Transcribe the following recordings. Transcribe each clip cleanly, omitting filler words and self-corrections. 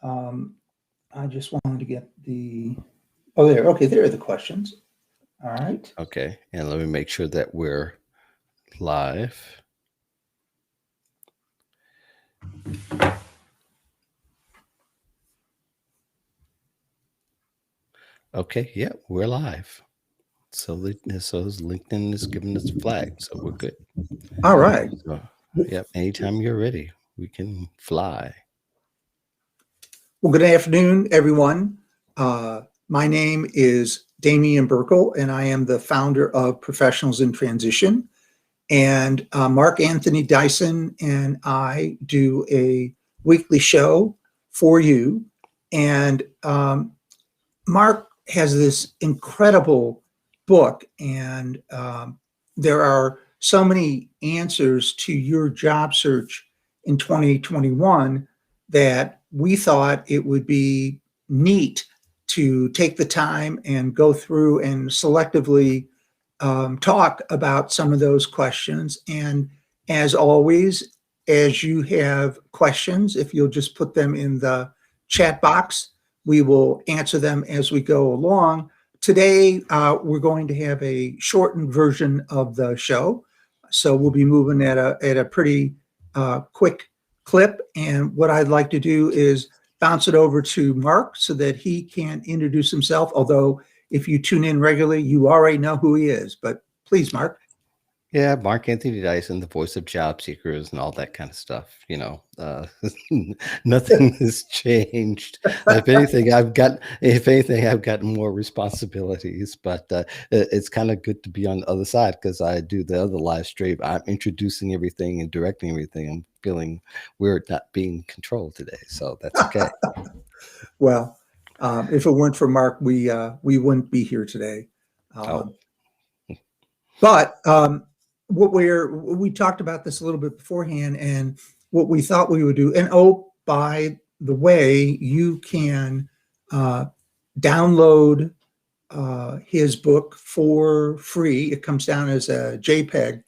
I just wanted to get oh, there. Okay, there are the questions. All right. Okay, and let me make sure that we're live. Okay, yeah, we're live. So LinkedIn is giving us a flag, so we're good. All right. So, yep, anytime you're ready, we can fly. Well, good afternoon, everyone. My name is Damian Burkle, and I am the founder of Professionals in Transition. And Mark Anthony Dyson and I do a weekly show for you. And Mark has this incredible book, and there are so many answers to your job search in 2021 that we thought it would be neat to take the time and go through and selectively talk about some of those questions. And as always, as you have questions, if you'll just put them in the chat box, we will answer them as we go along. Today, we're going to have a shortened version of the show. So we'll be moving at a pretty quick clip. And what I'd like to do is bounce it over to Mark so that he can introduce himself. Although if you tune in regularly, you already know who he is. But please, Mark. Yeah, Mark Anthony Dyson, the voice of job seekers and all that kind of stuff. Nothing has changed. If anything, I've gotten more responsibilities. But it's kind of good to be on the other side because I do the other live stream. I'm introducing everything and directing everything. I'm feeling we're not being controlled today, so that's okay. Well, if it weren't for Mark, we wouldn't be here today. But we talked about this a little bit beforehand, and what we thought we would do. And oh, by the way, you can download his book for free. It comes down as a JPEG,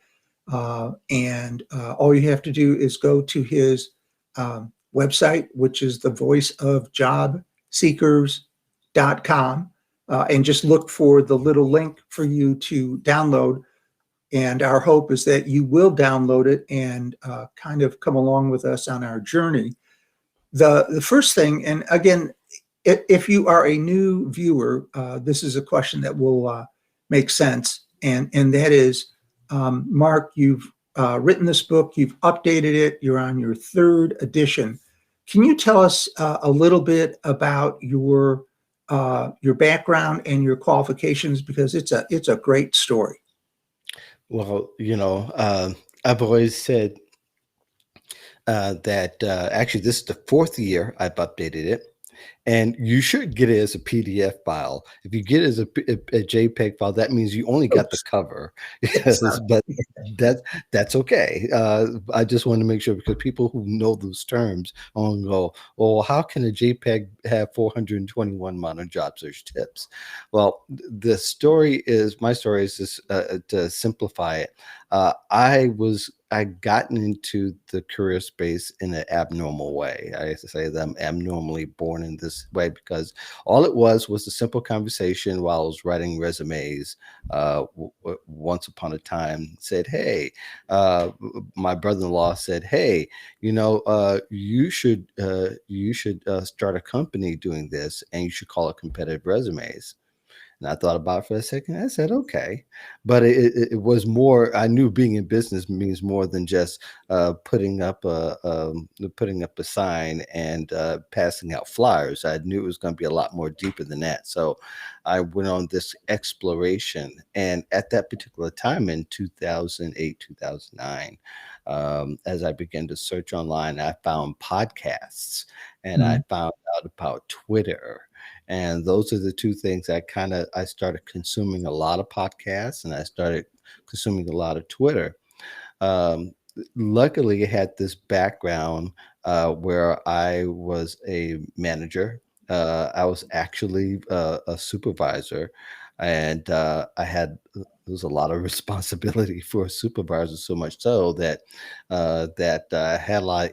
and all you have to do is go to his website, which is the voiceofjobseekers.com, and just look for the little link for you to download. And our hope is that you will download it and kind of come along with us on our journey. The first thing, and again, if you are a new viewer, this is a question that will make sense. And that is, Mark, you've written this book, you've updated it, you're on your third edition. Can you tell us a little bit about your background and your qualifications? Because it's a great story. Well, I've always said that actually this is the fourth year I've updated it. And you should get it as a PDF file. If you get it as a JPEG file, that means you only got the cover. Yes, but that's okay. I just want to make sure, because people who know those terms only go, "Oh, how can a JPEG have 421 modern job search tips?" Well, my story is this, to simplify it. I gotten into the career space in an abnormal way. I used to say that I'm abnormally born in this way because all it was a simple conversation while I was writing resumes. Once upon a time, said, "Hey," my brother-in-law said, "Hey, you should start a company doing this, and you should call it Competitive Resumes." And I thought about it for a second. I said, okay. But it was more, I knew being in business means more than just putting up a sign and passing out flyers. I knew it was going to be a lot more deeper than that. So I went on this exploration. And at that particular time in 2008, 2009, as I began to search online, I found podcasts, and I found out about Twitter. And those are the two things I started consuming a lot of podcasts, and I started consuming a lot of Twitter. Luckily, I had this background where I was a manager. I was actually a supervisor, and there was a lot of responsibility for a supervisor, so much so that I had a lot.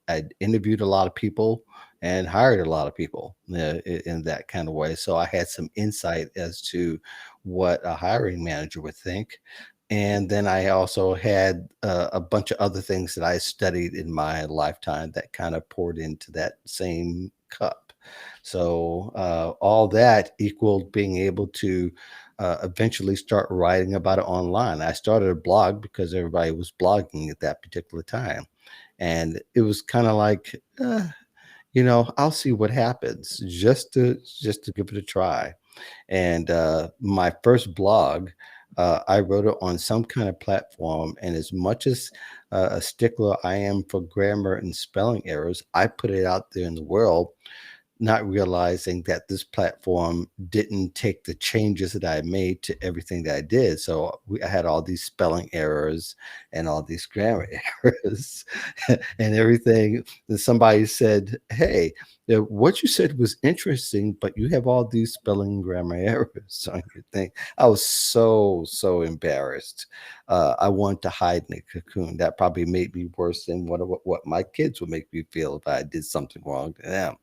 I interviewed a lot of people, and hired a lot of people in that kind of way. So I had some insight as to what a hiring manager would think. And then I also had a bunch of other things that I studied in my lifetime that kind of poured into that same cup. So all that equaled being able to eventually start writing about it online. I started a blog because everybody was blogging at that particular time. And it was kind of like, I'll see what happens, just to give it a try. And my first blog, I wrote it on some kind of platform. And as much as a stickler I am for grammar and spelling errors, I put it out there in the world, not realizing that this platform didn't take the changes that I made to everything that I did. So I had all these spelling errors and all these grammar errors and everything. And somebody said, "Hey, what you said was interesting, but you have all these spelling and grammar errors on your thing." I was so embarrassed. I wanted to hide in a cocoon. That probably made me worse than what my kids would make me feel if I did something wrong to them.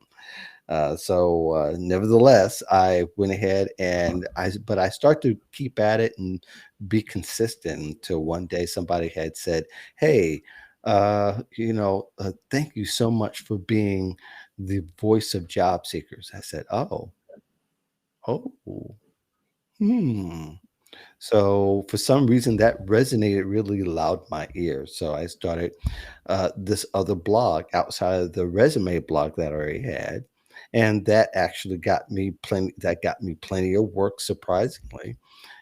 Nevertheless, I went ahead and I start to keep at it and be consistent until one day somebody had said, "Hey, thank you so much for being the voice of job seekers." I said, "Oh, hmm." So for some reason that resonated really loud in my ears. So I started this other blog outside of the resume blog that I already had. And that actually got me plenty of work, surprisingly.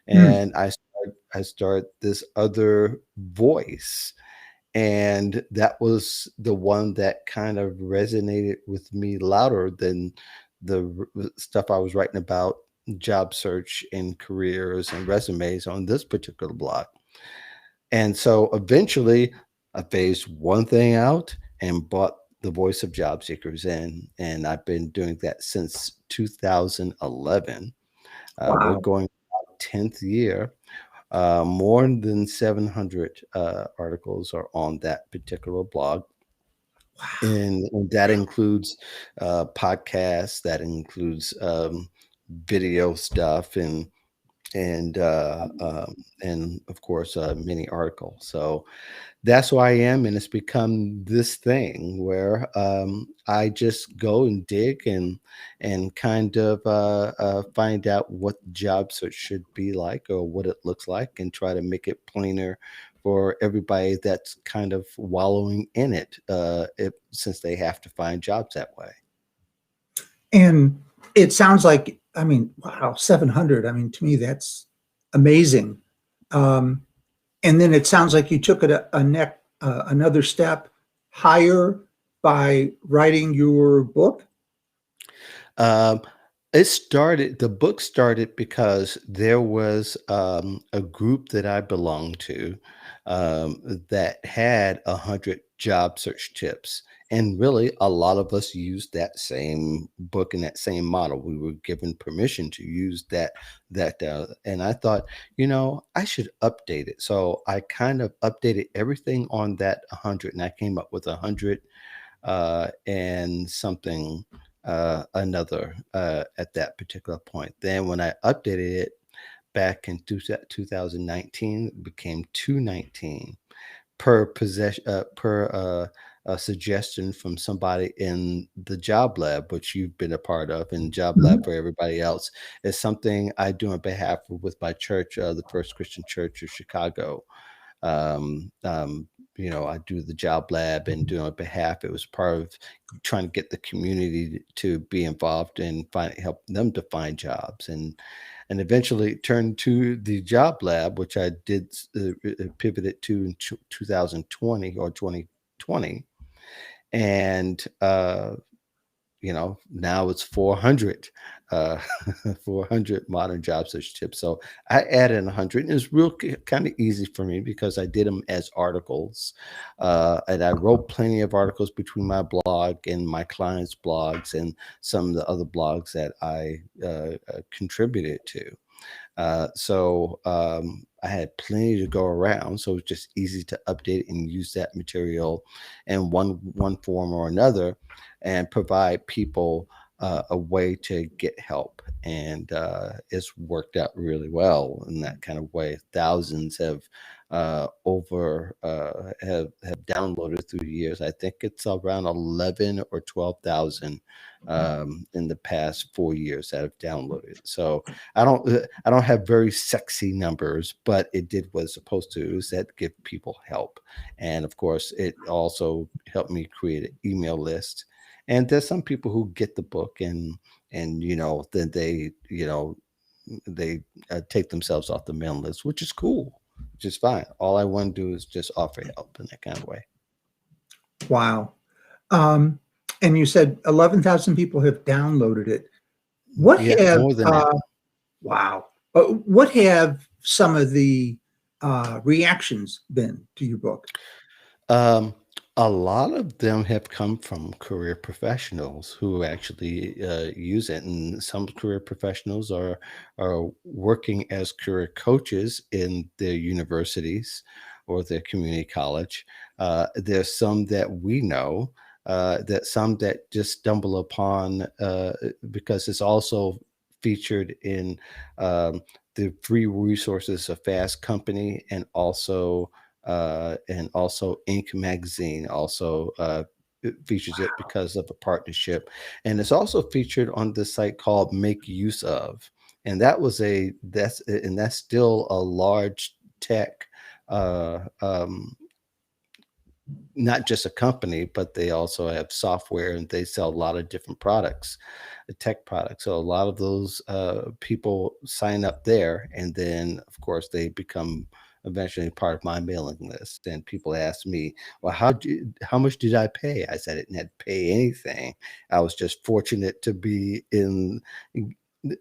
Hmm. And I started this other voice. And that was the one that kind of resonated with me louder than stuff I was writing about job search and careers and resumes on this particular blog. And so eventually I phased one thing out and bought the voice of job seekers in. And I've been doing that since 2011. We're Wow. going 10th year. More than 700 articles are on that particular blog. And that includes podcasts, that includes video stuff, and of course many articles. So that's who I am, and it's become this thing where I just go and dig and kind of find out what job search should be like or what it looks like, and try to make it plainer for everybody that's kind of wallowing in it, since they have to find jobs that way. And it sounds like, I mean, wow, 700. I mean, to me, that's amazing. Um, and then it sounds like you took it another step higher by writing your book. Um, the book started because there was a group that I belonged to that had 100 job search tips. And really, a lot of us used that same book and that same model. We were given permission to use and I thought, I should update it. So I kind of updated everything on that 100, and I came up with 100 and something another at that particular point. Then when I updated it back in 2019, it became 219 per possession per a suggestion from somebody in the job lab, which you've been a part of. And job lab, Mhm. for everybody else, is something I do on behalf of with my church, the First Christian Church of Chicago. um, um, I do the job lab and do it on behalf. It was part of trying to get the community to be involved and help them to find jobs, and eventually it turned to the job lab, which I did pivoted to in 2020 or 2020, and now it's 400, uh, 400 modern job search tips. So I added 100, and it's real kind of easy for me because I did them as articles. And I wrote plenty of articles between my blog and my clients' blogs and some of the other blogs that I contributed to. I had plenty to go around, so it's just easy to update and use that material in one form or another, and provide people a way to get help. And it's worked out really well in that kind of way. Thousands have downloaded through the years. I think it's around 11 or 12,000 in the past 4 years that have downloaded. So I don't have very sexy numbers, but it did what it's supposed to, is that give people help. And of course, it also helped me create an email list. And there's some people who get the book, and then they take themselves off the mailing list, which is cool, which is fine. All I want to do is just offer help in that kind of way. Wow. Um, and you said 11,000 people have downloaded it. What Yeah, have, more than that. wow. What have some of the reactions been to your book? Um, a lot of them have come from career professionals who actually use it, and some career professionals are working as career coaches in their universities or their community college. There's some that we know, that some that just stumble upon because it's also featured in the free resources of Fast Company, and also Inc. magazine also it features it because of a partnership, and it's also featured on the site called Make Use Of, and that's still a large tech, um, not just a company, but they also have software, and they sell a lot of different products, tech products. So a lot of those people sign up there, and then of course they become eventually part of my mailing list. And people ask me, "Well, how much did I pay?" I said, "I didn't have to pay anything. I was just fortunate to be in."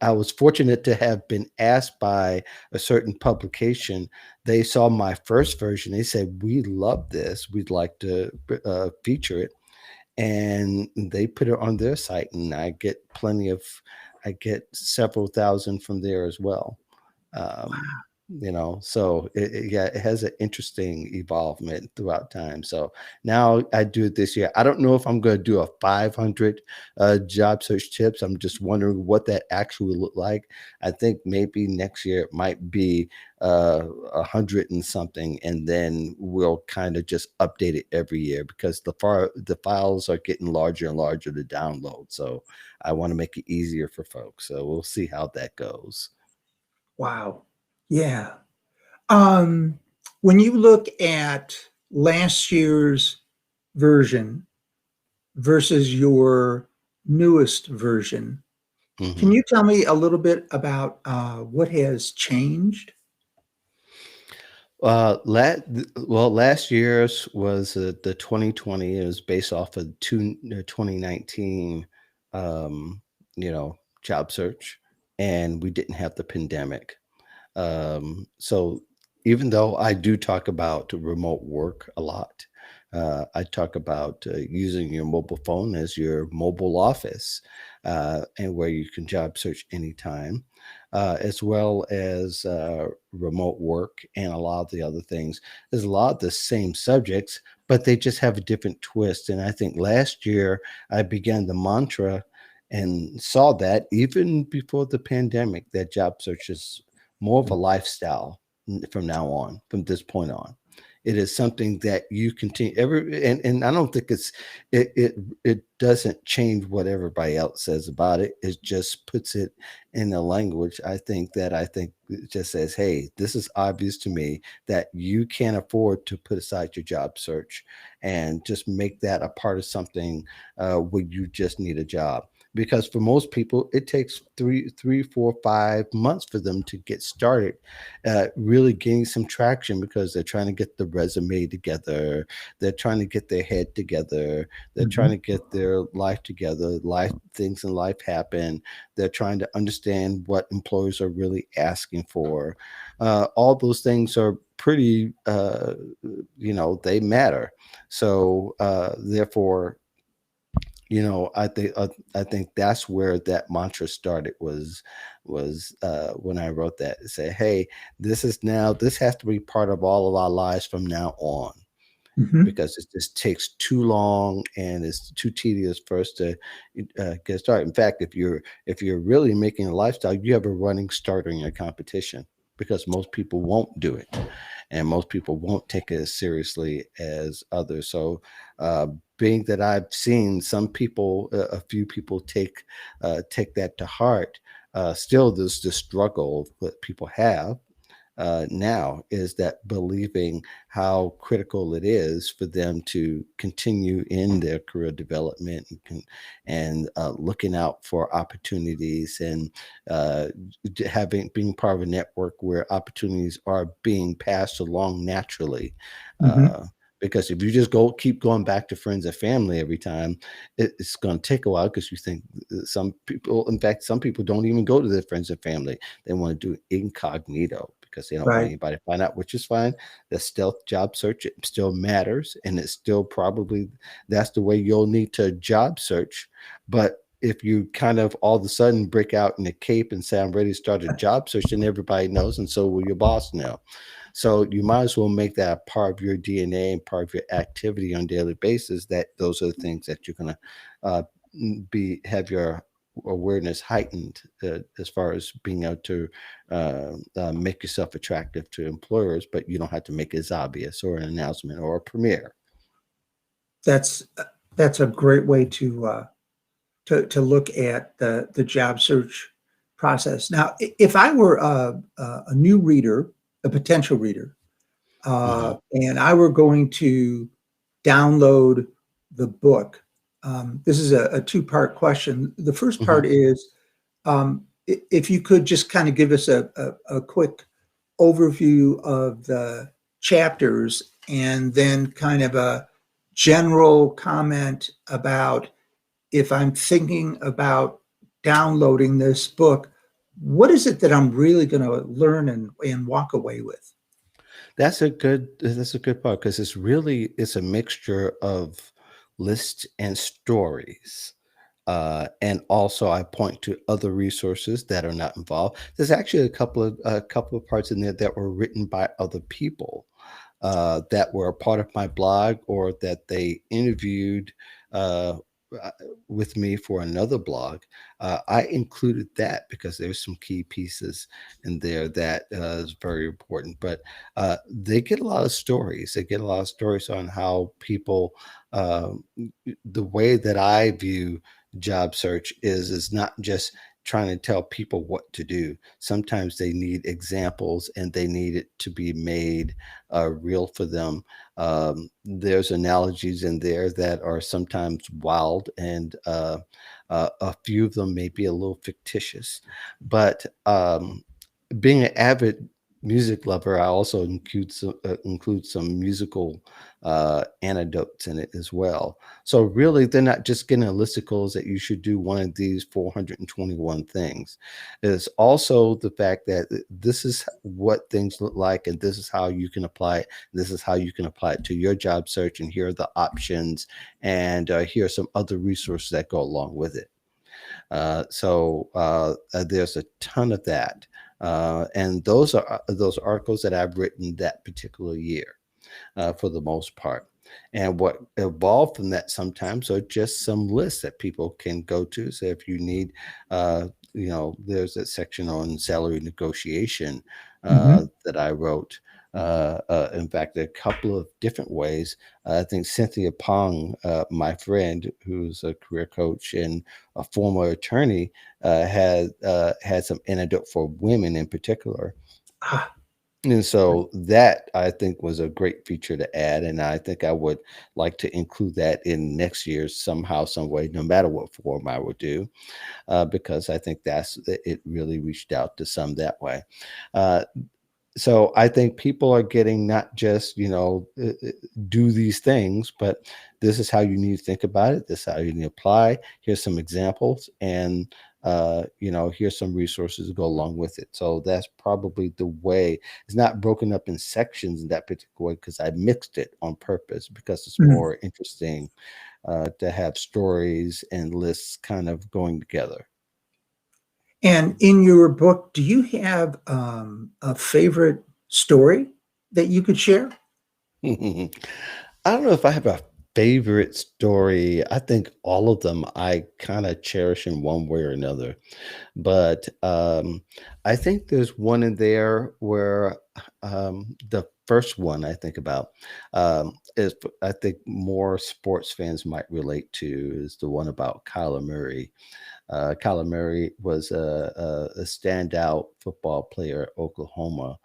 I was fortunate to have been asked by a certain publication. They saw my first version. They said, "We love this. We'd like to feature it," and they put it on their site, and I get several thousand from there as well. Um, so yeah, it has an interesting evolvement throughout time. So now I do it this year. I don't know if I'm going to do a 500 job search tips. I'm just wondering what that actually look like. I think maybe next year it might be 100 and something, and then we'll kind of just update it every year, because the files are getting larger and larger to download. So I want to make it easier for folks. So we'll see how that goes. Wow. Yeah. Um, when you look at last year's version versus your newest version, can Mhm. you tell me a little bit about what has changed? Last year's was the 2020. It was based off of 2019, um, job search, and we didn't have the pandemic. So even though I do talk about remote work a lot, I talk about using your mobile phone as your mobile office, and where you can job search anytime, as well as remote work and a lot of the other things. There's a lot of the same subjects, but they just have a different twist. And I think last year I began the mantra and saw that even before the pandemic, that job search is more of a lifestyle from now on, from this point on. It is something that you continue and I don't think it doesn't change what everybody else says about it. It just puts it in a language I think it just says, "Hey, this is obvious to me that you can't afford to put aside your job search and just make that a part of something where you just need a job." Because for most people, it takes 3, 4, 5 months for them to get started, really gaining some traction, because they're trying to get the resume together, they're trying to get their head together, they're trying Mhm. to get their life together. Life things in life happen. They're trying to understand what employers are really asking for. All those things are pretty, they matter. So therefore, I think that's where that mantra started was when I wrote that. Say, hey, this has to be part of all of our lives from now on, Hmm. because it just takes too long and it's too tedious for us to get started. In fact, if you're really making a lifestyle, you have a running start on your competition, because most people won't do it, and most people won't take it as seriously as others. So, uh, being that I've seen some people, a few people take that to heart, still there's the struggle that people have now, is that believing how critical it is for them to continue in their career development, and looking out for opportunities, and uh, having being part of a network where opportunities are being passed along naturally. Hmm. Uh, because if you just keep going back to friends and family every time, it's going to take a while, because you think some people, in fact, some people don't even go to their friends and family. They want to do it incognito because they don't want Right. anybody to find out, which is fine. The stealth job search, it still matters, and it's still probably that's the way you'll need to job search. But if you kind of all of a sudden break out in a cape and say, I'm ready to start a job search, then everybody knows, and so will your boss know. So you might as well make that a part of your DNA and part of your activity on a daily basis. That those are the things that you're gonna uh, be have your awareness heightened, as far as being able to make yourself attractive to employers, but you don't have to make it as obvious, or an announcement, or a premiere. That's that's a great way to look at the job search process. Now, if I were a new reader, a potential reader, Hmm. and I were going to download the book, this is a two-part question. The first Hmm. part is, if you could just kind of give us a quick overview of the chapters, and then kind of a general comment about, if I'm thinking about downloading this book, what is it that I'm really going to learn and walk away with? That's a good part, because it's a mixture of lists and stories. And also, I point to other resources that are not involved. There's actually a couple of parts in there that were written by other people, that were a part of my blog, or that they interviewed uh, uh, with me for another blog. I included that because there's some key pieces in there that is very important. But they get a lot of stories. They get a lot of stories on how people, uh, the way that I view job search is not just trying to tell people what to do. Sometimes they need examples, and they need it to be made real for them. There's analogies in there that are sometimes wild, and a few of them may be a little fictitious. But being an avid music lover, I also include some musical anecdotes in it as well. So really, they're not just getting a listicles that you should do one of these 421 things. It's also the fact that this is what things look like, and this is how you can apply it. This is how you can apply it to your job search, and here are the options, and here are some other resources that go along with it. There's a ton of that. And those articles that I've written that particular year, for the most part. And what evolved from that sometimes are just some lists that people can go to. So if you need, there's a section on salary negotiation Hmm. that I wrote. In fact, a couple of different ways. I think Cynthia Pong, my friend, who's a career coach and a former attorney, had some antidote for women in particular, Ah, and so that, I think, was a great feature to add, and I think I would like to include that in next year's somehow, some way, no matter what form I would do, because I think it really reached out to some that way. Uh, so I think people are getting not just, do these things, but this is how you need to think about it. This is how you need to apply. Here's some examples, and here's some resources to go along with it. So that's probably the way. It's not broken up in sections in that particular way, because I mixed it on purpose, because it's mm, more interesting to have stories and lists kind of going together. And in your book, do you have a favorite story that you could share? I don't know if I have a favorite story. I think all of them I kind of cherish in one way or another. But I think there's one in there where the first one I think about is I think more sports fans might relate to is the one about Kyler Murray. Kyler Murray was a standout football player at Oklahoma.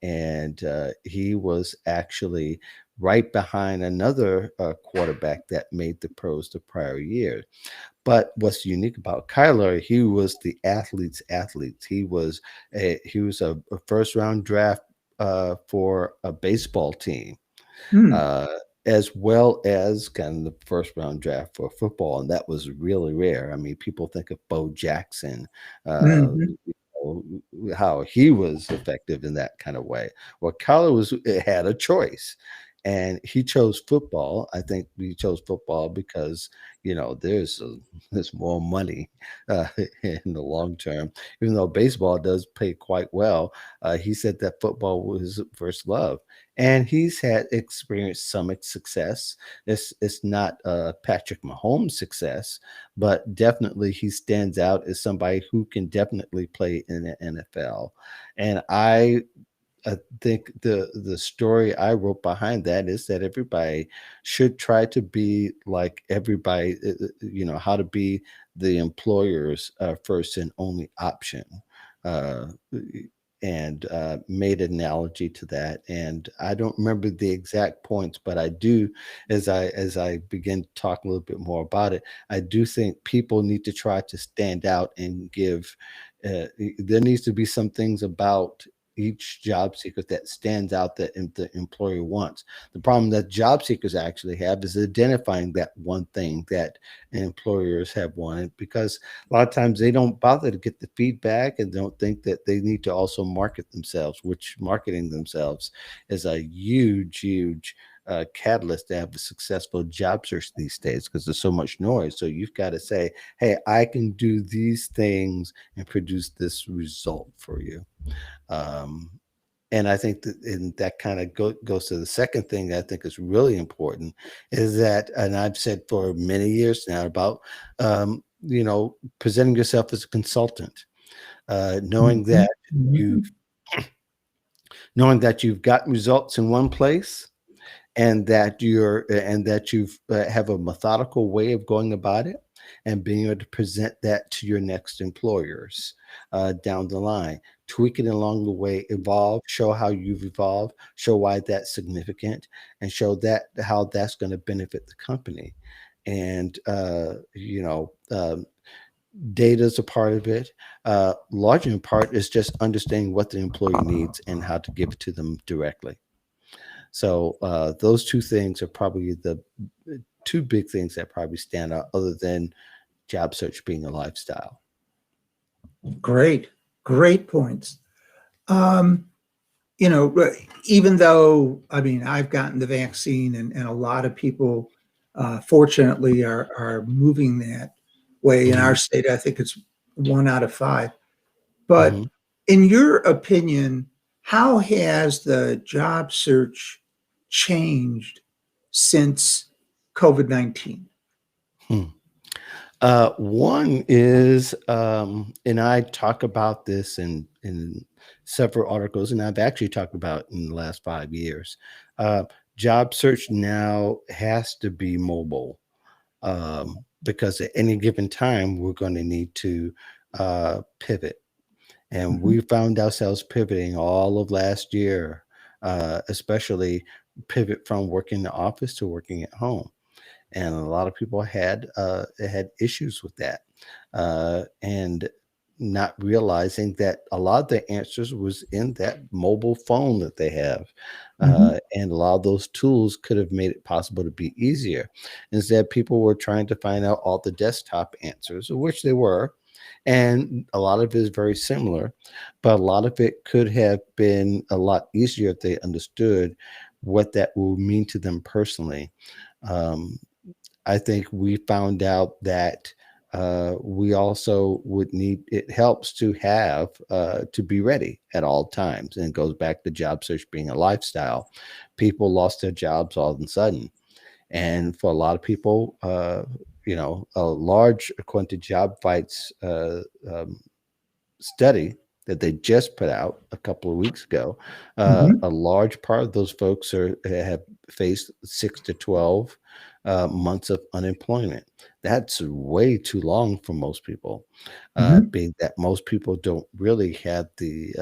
And he was actually right behind another quarterback that made the pros the prior year. But what's unique about Kyler, he was the athlete's athlete. He was a first round draft for a baseball team, Hmm. uh, as well as kind of the first round draft for football, and that was really rare. I mean, people think of Bo Jackson, Mhm. how he was effective in that kind of way. Well, Kyler had a choice, and he chose football. I think he chose football because there's more money uh, in the long term. Even though baseball does pay quite well, he said that football was his first love, and he's had experienced some success. It's not Patrick Mahomes' success, but definitely he stands out as somebody who can definitely play in the NFL. And I think the story I wrote behind that is that everybody should try to be like everybody, how to be the employer's first and only option. Uh, and made an analogy to that. And I don't remember the exact points, but I do, as I begin to talk a little bit more about it, I do think people need to try to stand out and give. There needs to be some things about each job seeker that stands out that the employer wants. The problem that job seekers actually have is identifying that one thing that employers have wanted, because a lot of times they don't bother to get the feedback and don't think that they need to also market themselves, which marketing themselves is a huge catalyst to have a successful job search these days because there's so much noise. So you've got to say, hey, I can do these things and produce this result for you. Um, and I think that kind of goes to the second thing that I think is really important is that, and I've said for many years now about, presenting yourself as a consultant, knowing Mhm. that you Mhm. knowing that you've got results in one place and that you've have a methodical way of going about it and being able to present that to your next employers down the line, tweak it along the way, evolve, show how you've evolved, show why that's significant, and show that how that's going to benefit the company. And data is a part of it. Larger in part is just understanding what the employee needs and how to give it to them directly. So those two things are probably the two big things that probably stand out, other than job search being a lifestyle. Great, great points. Um, Even though, I mean, I've gotten the vaccine and a lot of people, fortunately, are moving that way. In our Hmm. state, I think it's 1 out of 5. But Hmm. in your opinion, how has the job search changed since COVID-19? Hmm. One is, and I talk about this in several articles, and I've actually talked about in the last 5 years. Uh, Job search now has to be mobile, because at any given time we're going to need to pivot. And Mhm. we found ourselves pivoting all of last year, especially pivot from working in the office to working at home. And a lot of people had issues with that, and not realizing that a lot of the answers was in that mobile phone that they have, Mhm. and a lot of those tools could have made it possible to be easier. Instead, people were trying to find out all the desktop answers, of which they were, and a lot of it is very similar, but a lot of it could have been a lot easier if they understood what that will mean to them personally. Um, I think we found out that we also would need, it helps to have to be ready at all times, and it goes back to job search being a lifestyle. People lost their jobs all of a sudden, and for a lot of people, a large, according to Job Fight's study that they just put out a couple of weeks ago, Hmm. a large part of those folks have faced 6 to 12 months of unemployment. That's way too long for most people, Hmm. being that most people don't really have the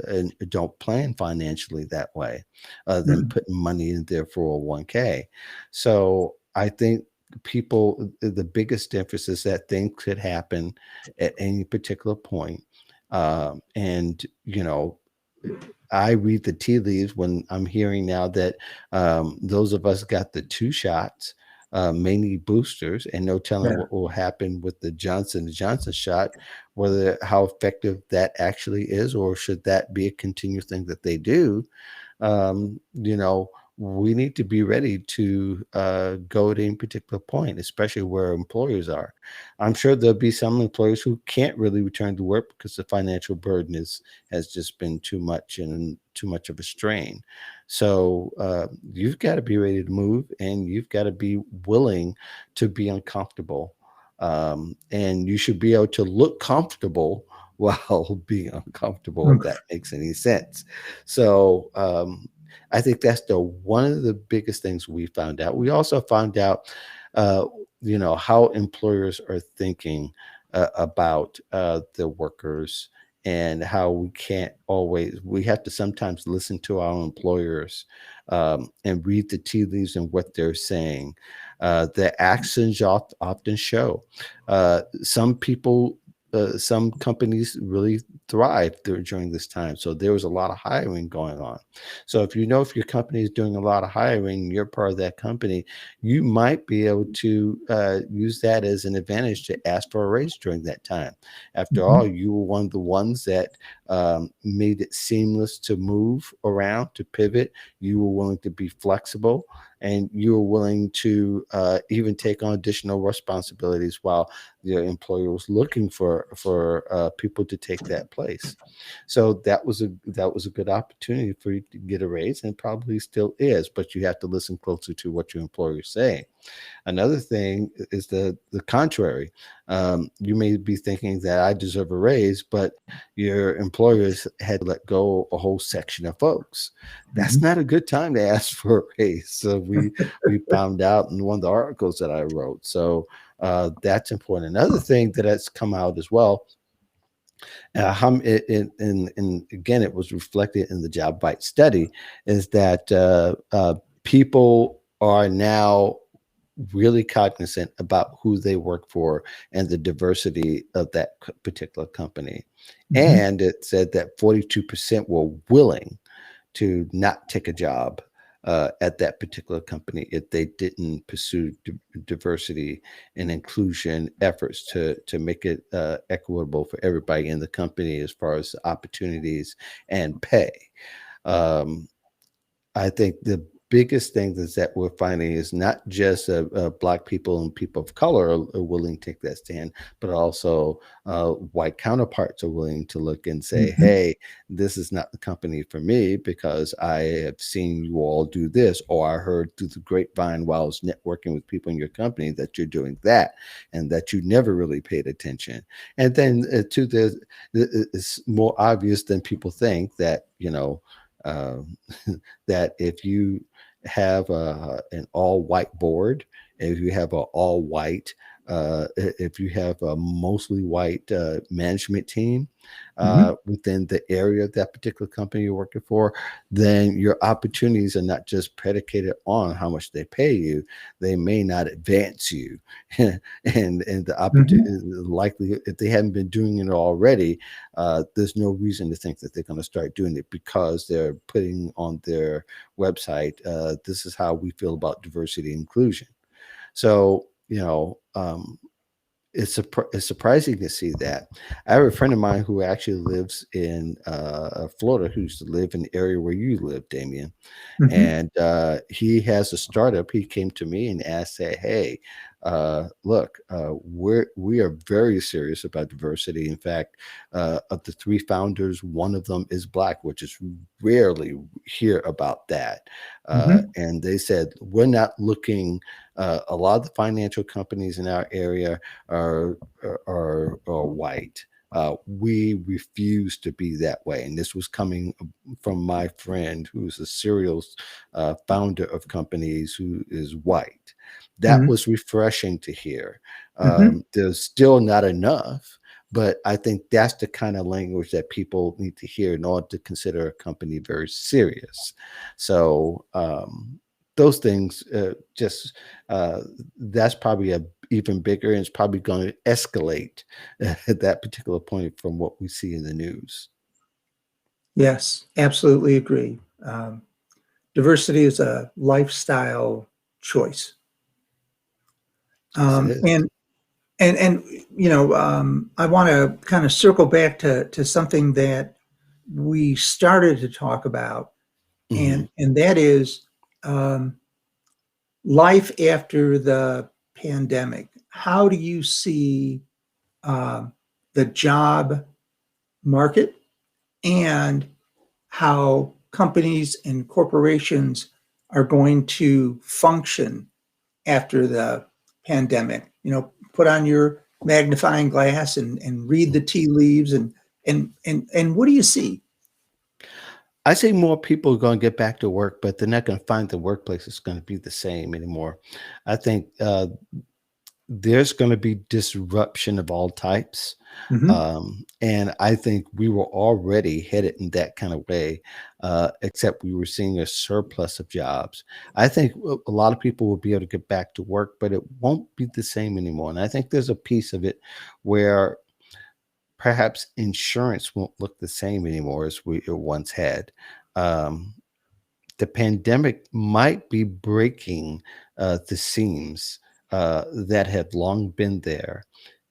and don't plan financially that way, other than Hmm. putting money in their 401k. So I think people, the biggest difference is that things could happen at any particular point. And, I read the tea leaves when I'm hearing now that those of us got the 2 shots may need boosters, and no telling Yeah. what will happen with the Johnson & Johnson shot, whether how effective that actually is, or should that be a continuous thing that they do. um, you know, we need to be ready to go at any particular point, especially where employers are. I'm sure there'll be some employers who can't really return to work because the financial burden has just been too much, and too much of a strain. So you've got to be ready to move, and you've got to be willing to be uncomfortable. And you should be able to look comfortable while being uncomfortable, if that makes any sense. So I think that's the one of the biggest things we found out. We also found out, uh, how employers are thinking about the workers, and how we have to sometimes listen to our employers, and read the tea leaves and what they're saying. The actions often show. Some companies really thrive during this time. So there was a lot of hiring going on. So if your company is doing a lot of hiring, you're part of that company, you might be able to use that as an advantage to ask for a raise during that time. After all, Hmm. you were one of the ones that made it seamless to move around, to pivot. You were willing to be flexible, and you were willing to even take on additional responsibilities while the employer was looking for people to take that place. So that was a good opportunity for you to get a raise, and probably still is, but you have to listen closely to what your employer is saying. Another thing is the contrary. You may be thinking that I deserve a raise, but your employers had to let go a whole section of folks. That's Hmm. not a good time to ask for a raise. So we found out in one of the articles that I wrote. So that's important. Another thing that has come out as well, and again, it was reflected in the Job Bite study, is that people are now really cognizant about who they work for and the diversity of that particular company. Hmm. And it said that 42% were willing to not take a job at that particular company if they didn't pursue diversity and inclusion efforts to make it equitable for everybody in the company as far as opportunities and pay. Um, I think the biggest thing is that we're finding is not just Black people and people of color are willing to take that stand, but also white counterparts are willing to look and say, Hmm. hey, this is not the company for me because I have seen you all do this, or I heard through the grapevine while I was networking with people in your company that you're doing that, and that you never really paid attention. And then it's more obvious than people think that, um, that if you have an all white board, if you have an all white, if you have a mostly white management team Hmm. within the area of that particular company you're working for, then your opportunities are not just predicated on how much they pay you. They may not advance you, and the opportunity, Hmm. likely, if they haven't been doing it already, there's no reason to think that they're going to start doing it because they're putting on their website, this is how we feel about diversity and inclusion. So, it's surprising to see that. I have a friend of mine who actually lives in Florida, who used to live in the area where you live, Damian, Hmm. and he has a startup. He came to me and asked, "Say, hey, look, we are very serious about diversity. In fact, of the three founders, one of them is black, which is rarely hear about that." Hmm. And they said, "We're not looking." A lot of the financial companies in our area are white. We refuse to be that way. And this was coming from my friend who's a serial founder of companies who is white. That Hmm. was refreshing to hear. Hmm. There's still not enough, but I think that's the kind of language that people need to hear in order to consider a company very serious. So those things just that's probably a even bigger, and it's probably going to escalate at that particular point from what we see in the news. Yes, absolutely agree. Diversity is a lifestyle choice. Yes, it Um, is. and and I want to kind of circle back to something that we started to talk about, Hmm. and that is um, life after the pandemic. How do you see um, the job market and how companies and corporations are going to function after the pandemic? Put on your magnifying glass and read the tea leaves and what do you see? I say more people are going to get back to work, but they're not going to find the workplace is going to be the same anymore. I think there's going to be disruption of all types. Hmm. And I think we were already headed in that kind of way, except we were seeing a surplus of jobs. I think a lot of people will be able to get back to work, but it won't be the same anymore. And I think there's a piece of it where perhaps insurance won't look the same anymore as we it once had. Um, the pandemic might be breaking the seams that have long been there.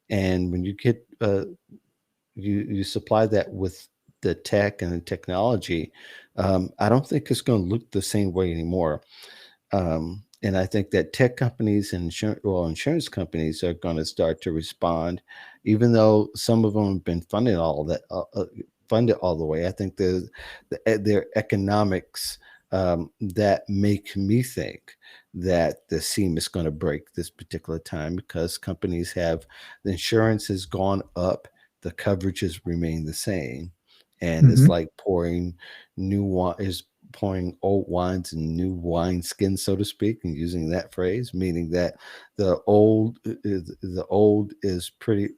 And when you get you supply that with the tech and the technology, I don't think it's going to look the same way anymore. And I think that tech companies and insurance companies are going to start to respond, even though some of them have been funded all the way. I think their economics that make me think that the seam is going to break this particular time because companies have the insurance has gone up, the coverages remain the same, and it's Hmm. like pouring old wines in new wine skins, so to speak, and using that phrase, meaning that the old is pretty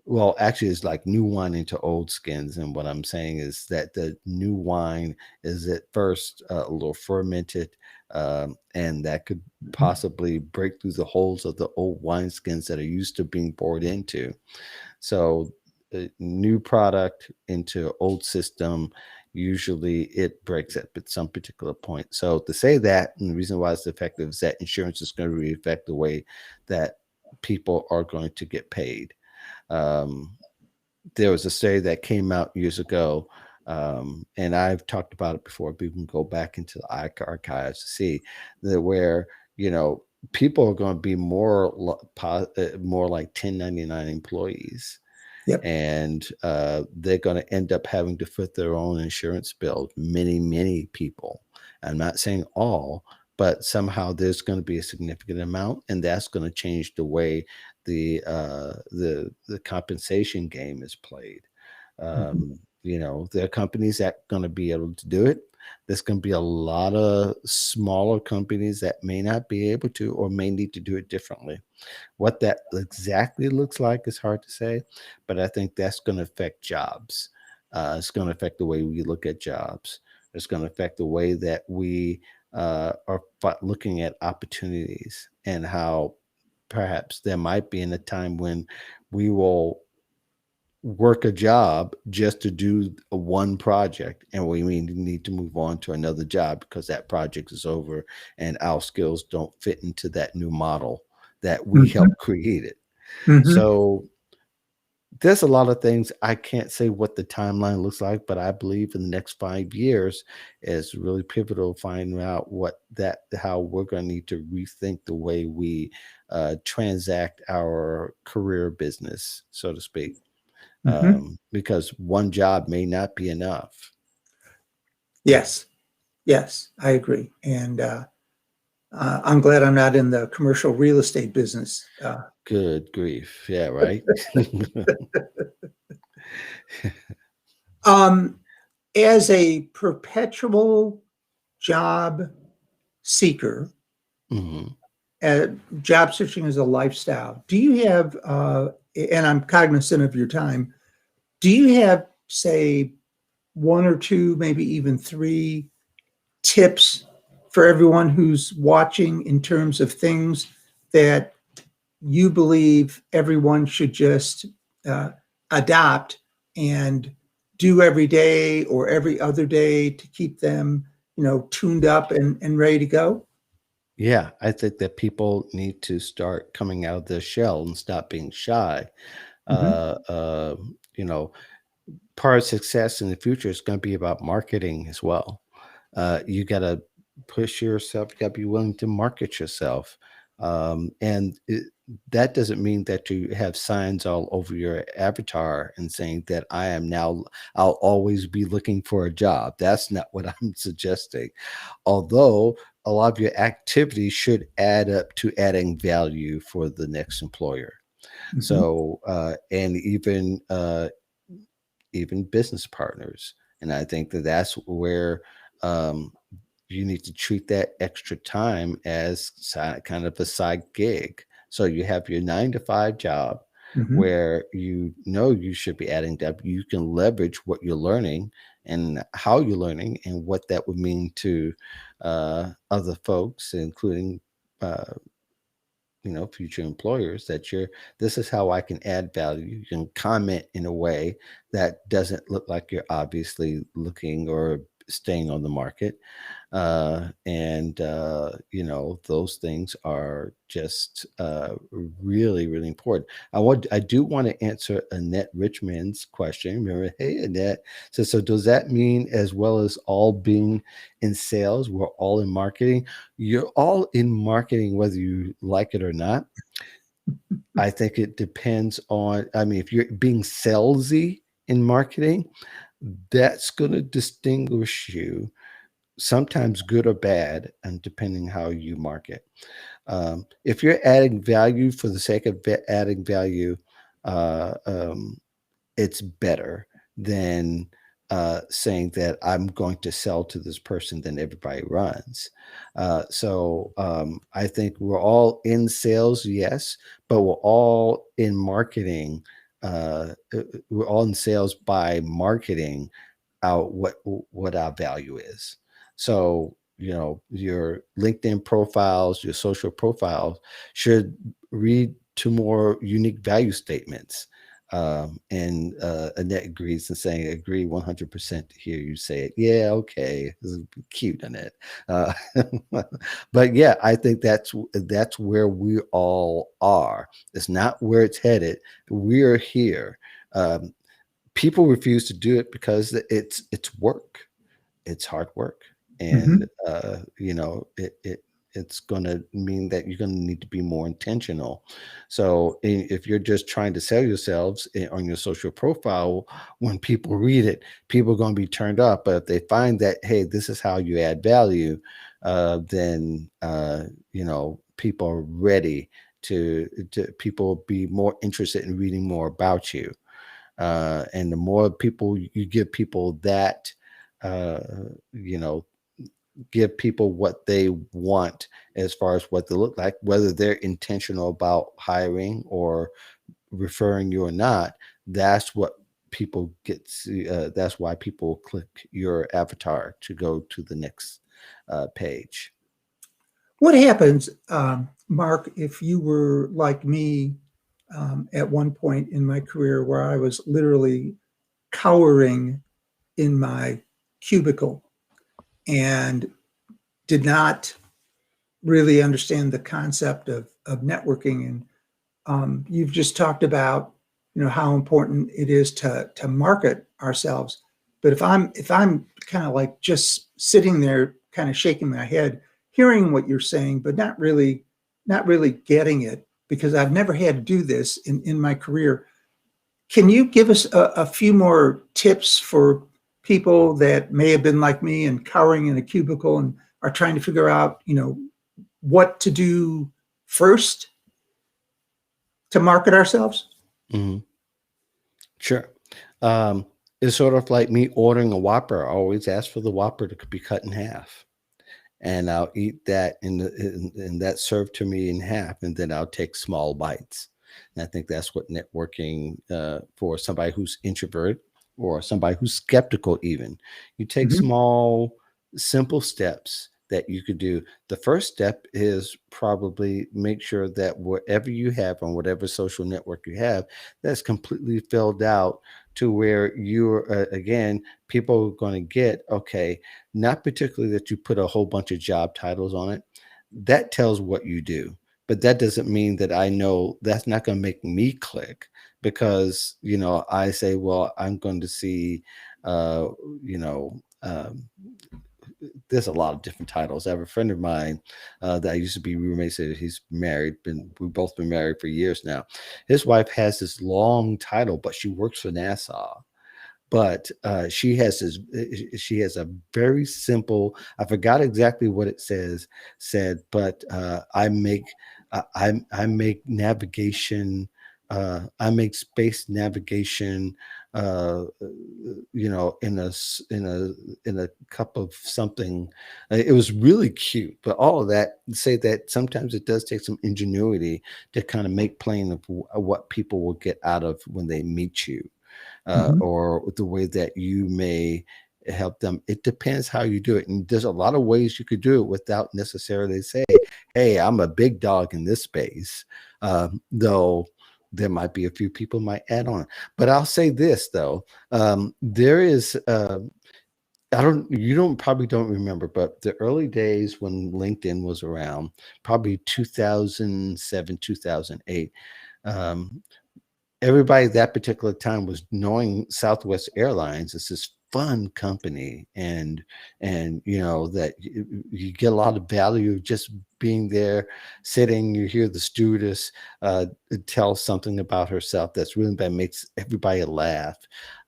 well, actually, it's like new wine into old skins. And what I'm saying is that the new wine is at first a little fermented, and that could possibly break through the holes of the old wine skins that are used to being poured into. So, new product into old system, usually it breaks at some particular point. So, to say that, and the reason why it's effective is that insurance is going to really affect the way that people are going to get paid. Um, there was a study that came out years ago, and I've talked about it before. People can go back into the archives to see that where you know people are going to be more like 1099 employees, Yep. and they're going to end up having to foot their own insurance bill. Many people. I'm not saying all, but somehow there's going to be a significant amount, and that's going to change the way the compensation game is played. Hmm. There are companies that going to be able to do it. There's going to be a lot of smaller companies that may not be able to or may need to do it differently. What that exactly looks like is hard to say, but I think that's going to affect jobs. It's going to affect the way we look at jobs. It's going to affect the way that we are looking at opportunities and how perhaps there might be in a time when we will work a job just to do one project and we may need to move on to another job because that project is over and our skills don't fit into that new model that we Hmm. helped create it. Hmm. So there's a lot of things. I can't say what the timeline looks like, but I believe in the next 5 years is really pivotal, finding out how we're going to need to rethink the way we transact our career business, so to speak, Hmm. because one job may not be enough. Yes, yes, I agree. And I'm glad I'm not in the commercial real estate business. Good grief. Yeah, right. Um, as a perpetual job seeker, Hmm. uh, job searching is a lifestyle. Do you have, and I'm cognizant of your time, do you have, say, one or two, maybe even three tips for everyone who's watching in terms of things that you believe everyone should just uh, adopt and do every day or every other day to keep them, tuned up and ready to go? Yeah, I think that people need to start coming out of their shell and stop being shy. Hmm. Uh, uh, you know, part of success in the future is going to be about marketing as well. You got to push yourself. You got to be willing to market yourself, and that doesn't mean that you have signs all over your avatar and saying that I am now. I'll always be looking for a job. That's not what I'm suggesting. Although a lot of your activities should add up to adding value for the next employer. Hmm. So, and even business partners. And I think that that's where um, you need to treat that extra time as kind of a side gig. So you have your 9 to 5 job Hmm. where you know you should be adding depth. You can leverage what you're learning and how you're learning and what that would mean to other folks, including future employers, that this is how I can add value. You can comment in a way that doesn't look like you're obviously looking or staying on the market. And those things are just really, really important. I do want to answer Annette Richmond's question. Remember, hey Annette, so does that mean, as well as all being in sales, we're all in marketing? You're all in marketing whether you like it or not. I think it depends on, I mean, if you're being salesy in marketing, that's going to distinguish you, sometimes good or bad, and depending how you market. If you're adding value for the sake of adding value, uh, um, it's better than saying that I'm going to sell to this person, then everybody runs. So I think we're all in sales, yes, but we're all in marketing. We're all in sales by marketing out what our value is. So, your LinkedIn profiles, your social profiles should read to more unique value statements. And Annette agrees, and saying, agree 100% to hear you say it. Yeah, okay, this is cute, Annette. Uh, but yeah, I think that's where we all are. It's not where it's headed. We're here. People refuse to do it because it's work. It's hard work, and Hmm. it's going to mean that you're going to need to be more intentional. So if you're just trying to sell yourselves on your social profile, when people read it, people are going to be turned up. But if they find that, hey, this is how you add value, then people are ready to people be more interested in reading more about you. And the more people you give people that, uh, you know, give people what they want as far as what they look like, whether they're intentional about hiring or referring you or not, that's what people get. That's why people click your avatar to go to the next page. What happens, Mark, if you were like me at one point in my career where I was literally cowering in my cubicle and did not really understand the concept of networking and You've just talked about, how important it is to market ourselves. But if I'm kind of like just sitting there, kind of shaking my head, hearing what you're saying, but not really getting it, because I've never had to do this in my career. Can you give us a few more tips for people that may have been like me and cowering in a cubicle and are trying to figure out, what to do first to market ourselves? Mhm. Sure. Um, it's sort of like me ordering a Whopper. I always ask for the Whopper to be cut in half, and I'll eat that in that served to me in half, and then I'll take small bites. And I think that's what networking for somebody who's introvert or somebody who's skeptical, even you take Mhm. small, simple steps that you could do. The first step is probably make sure that whatever you have on whatever social network you have, that's completely filled out to where you're again, people are going to get okay, not particularly that you put a whole bunch of job titles on it. That tells what you do. But that doesn't mean that I know that's not going to make me click because, I say, well, I'm going to see, uh, you know, um, there's a lot of different titles. I have a friend of mine that I used to be roommates with. He's married, we've both been married for years now. His wife has this long title, but she works for NASA, but she has a very simple, I forgot exactly what it said, but I make navigation, I make space navigation, in a cup of something. It was really cute, but all of that say that sometimes it does take some ingenuity to kind of make plain of what people will get out of when they meet you, Mhm. or the way that you may help them. It depends how you do it. And there's a lot of ways you could do it without necessarily say, hey, I'm a big dog in this space. Though there might be a few people might add on. But I'll say this though. There is I don't you don't probably don't remember, but the early days when LinkedIn was around, probably 2007, 2008. Um, Everybody at that particular time was knowing Southwest Airlines is this fun company, and that you get a lot of value of just being there, sitting. You hear the stewardess tell something about herself that's really that makes everybody laugh,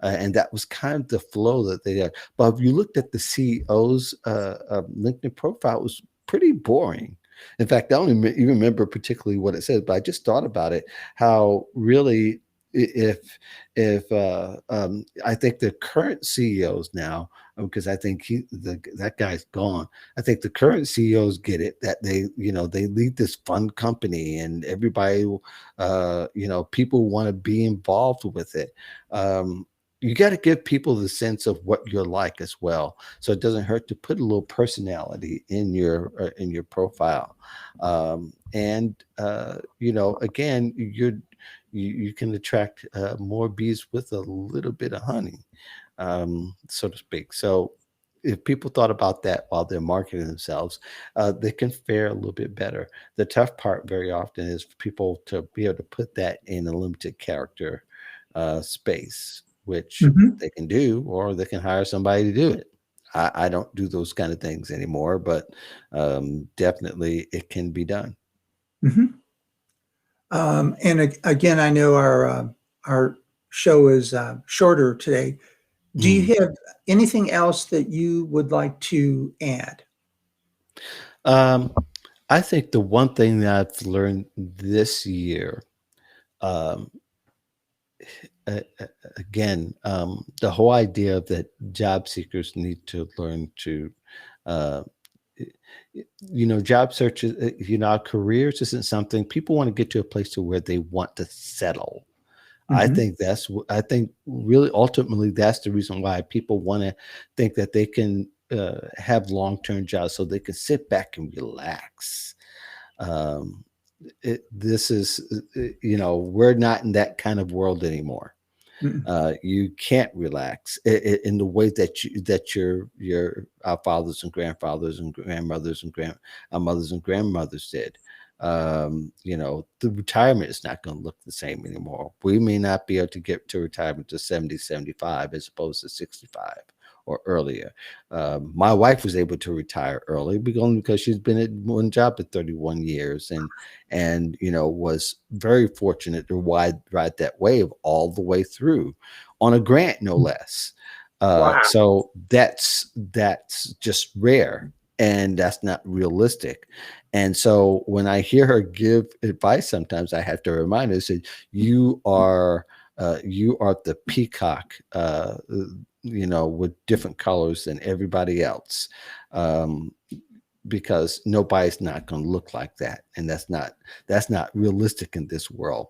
and that was kind of the flow that they had. But if you looked at the CEO's LinkedIn profile, it was pretty boring. In fact, I don't even remember particularly what it said, but I just thought about it, how really if I think the current CEOs now, because I think that guy's gone. I think the current CEOs get it that they lead this fun company and everybody, people want to be involved with it. Um, you got to give people the sense of what you're like as well, so it doesn't hurt to put a little personality in your profile. And again, you can attract more bees with a little bit of honey, so to speak. So if people thought about that while they're marketing themselves, they can fare a little bit better. The tough part very often is for people to be able to put that in a limited character space, which Mhm. they can do, or they can hire somebody to do it. I don't do those kind of things anymore, but definitely it can be done. Mhm. And again, I know our show is shorter today. Do Mhm. you have anything else that you would like to add? Um, I think the one thing that I've learned this year, um, again, the whole idea that job seekers need to learn to, uh, job searches, our careers isn't something people want to get to a place to where they want to settle. Mhm. I think really ultimately that's the reason why people want to think that they can have long-term jobs so they can sit back and relax. Um, this is, we're not in that kind of world anymore. Mm. You can't relax in the way that your our fathers and grandfathers and grandmothers and our mothers and grandmothers did. the retirement is not going to look the same anymore. We may not be able to get to retirement to 70, 75 as opposed to 65 or earlier. My wife was able to retire early because she's been at one job for 31 years and was very fortunate to ride that wave all the way through on a grant, no less. Wow. So that's just rare, and that's not realistic. And so when I hear her give advice, sometimes I have to remind her, say, you are the peacock, with different colors than everybody else, because nobody's not going to look like that, and that's not realistic in this world.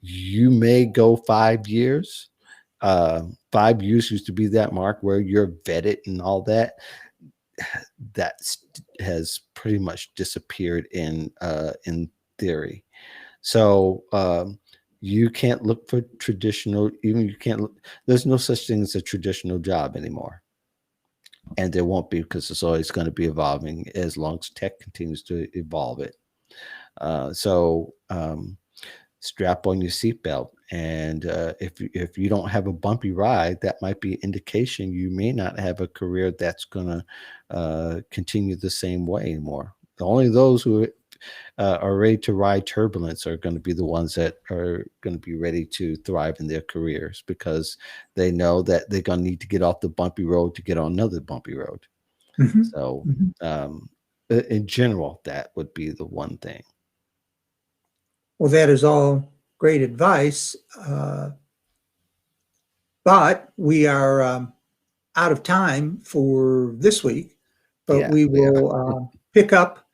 You may go 5 years. 5 years used to be that mark where you're vetted and all that. That has pretty much disappeared in theory. So you can't look for traditional. Even you can't. There's no such thing as a traditional job anymore, and there won't be, because it's always going to be evolving as long as tech continues to evolve it. So strap on your seatbelt, and if you don't have a bumpy ride, that might be indication you may not have a career that's going to continue the same way anymore. Only those who are ready to ride turbulence are going to be the ones that are going to be ready to thrive in their careers, because they know that they're going to need to get off the bumpy road to get on another bumpy road. So in general, that would be the one thing. Well, that is all great advice, but we are out of time for this week. But Yeah, we will pick up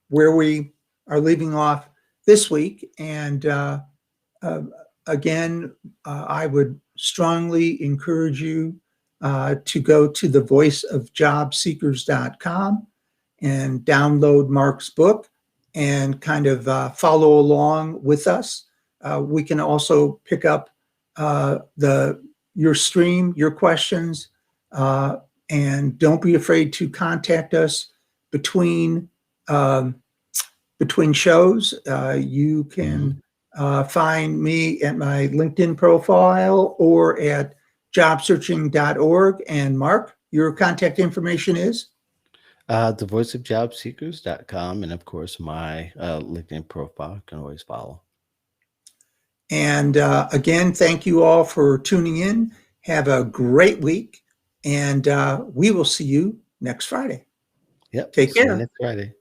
where we are leaving off this week. And again, I would strongly encourage you to go to the voiceofjobseekers.com and download Mark's book and kind of follow along with us. We can also pick up your stream, your questions, and don't be afraid to contact us between shows. You can find me at my LinkedIn profile or at jobsearching.org. And Mark, your contact information is? The voiceofjobseekers.com, and of course my LinkedIn profile can always follow. And again, thank you all for tuning in. Have a great week, and we will see you next Friday. Yep. Take care. See you next Friday.